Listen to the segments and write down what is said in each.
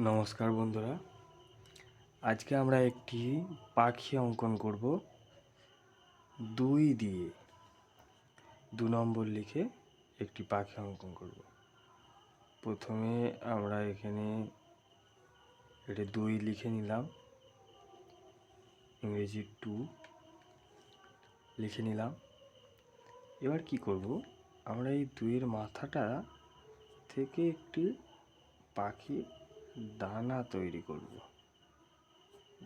নমস্কার বন্ধুরা, আজকে আমরা একটি পাখি অঙ্কন করব। 2 দিয়ে 2 নম্বর লিখে একটি পাখি অঙ্কন করব। প্রথমে আমরা এখানে এটা 2 লিখে নিলাম, ইংরেজি 2 লিখে নিলাম। এবার কি করব, আমরা এই 2 এর মাথাটা থেকে একটি পাখি দানা তৈরি করব।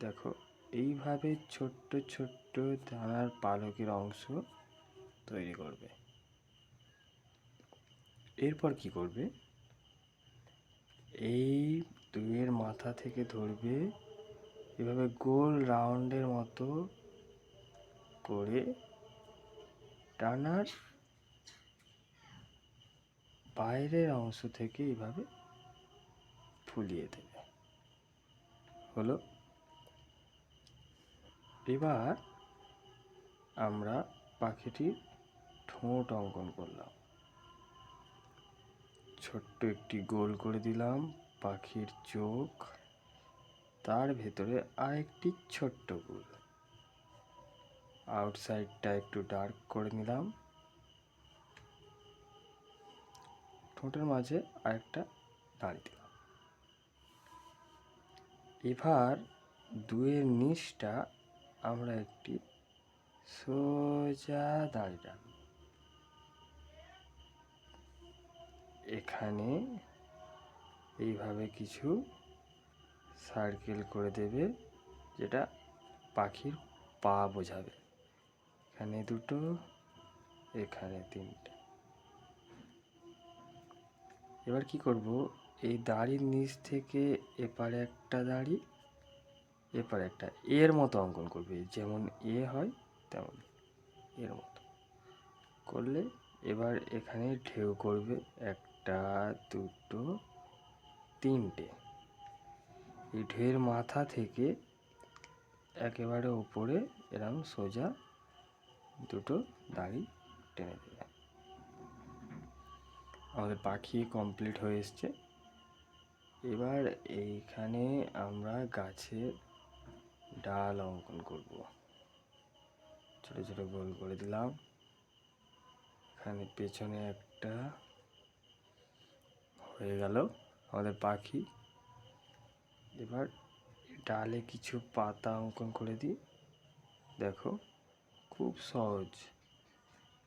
দেখো, এইভাবে ছোট্ট ছোট্ট দানার পালকের অংশ তৈরি করবে। এরপর কি করবে, এই 2 এর মাথা থেকে ধরবে, এভাবে গোল রাউন্ডের মতো করে ডানার বাইরের অংশ থেকে এইভাবে ফুলিয়ে দেবে। হলো। এবার আমরা পাখিটির ঠোঁট অঙ্কন করলাম। ছোট্ট একটি গোল করে দিলাম পাখির চোখ, তার ভেতরে আরেকটি ছোট্ট গোল, আউটসাইডটা একটু ডার্ক করে নিলাম। ঠোঁটের মাঝে আরেকটা দাঁড়ি দিলাম। এবার 2 এর নিচটা আমরা একটি সোজা দাঁড়ি রাখব। এখানে এইভাবে কিছু সার্কেল করে দেবে, যেটা পাখির পা বোঝাবে। এখানে 2, এখানে 3টে। এবার কি করব, এই দাড়ির নিচ থেকে এপারে একটা দাড়ি, এপারে একটা এর মতো অঙ্কন করবে। যেমন এ হয় তেমন এর মতো করলে এবার এখানে ঢেউ করবে 1, 2, 3টে। এই ঢেউয়ের মাথা থেকে একেবারে উপরে এরকম সোজা 2 দাড়ি টেনে দেবে। আমাদের পাখি কমপ্লিট হয়ে এসছে। এবার এইখানে আমরা গাছের ডাল অঙ্কন করব। ছোট ছোট গোল করে দিলাম। এখানে পেছনে একটা হয়ে গেল আমাদের পাখি। এবার ডালে কিছু পাতা অঙ্কন করে দিই। দেখো, খুব সহজ,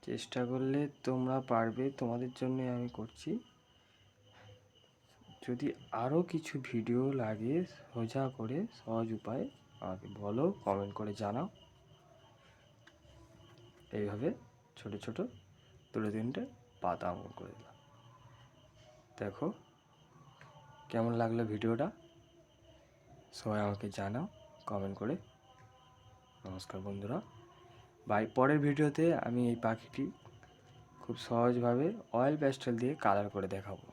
চেষ্টা করলে তোমরা পারবে, তোমাদের জন্য আমি করছি। যদি আরও কিছু ভিডিও লাগে সোজা করে সহজ উপায় আমাকে বলো, কমেন্ট করে জানাও। এইভাবে ছোট ছোট 2-3টে পাতা অঙ্কন করে দিলাম। দেখো কেমন লাগলো ভিডিওটা, সবাই আমাকে জানাও কমেন্ট করে। নমস্কার বন্ধুরা, বাই। পরের ভিডিওতে আমি এই পাখিটি খুব সহজভাবে অয়েল প্যাস্টেল দিয়ে কালার করে দেখাবো।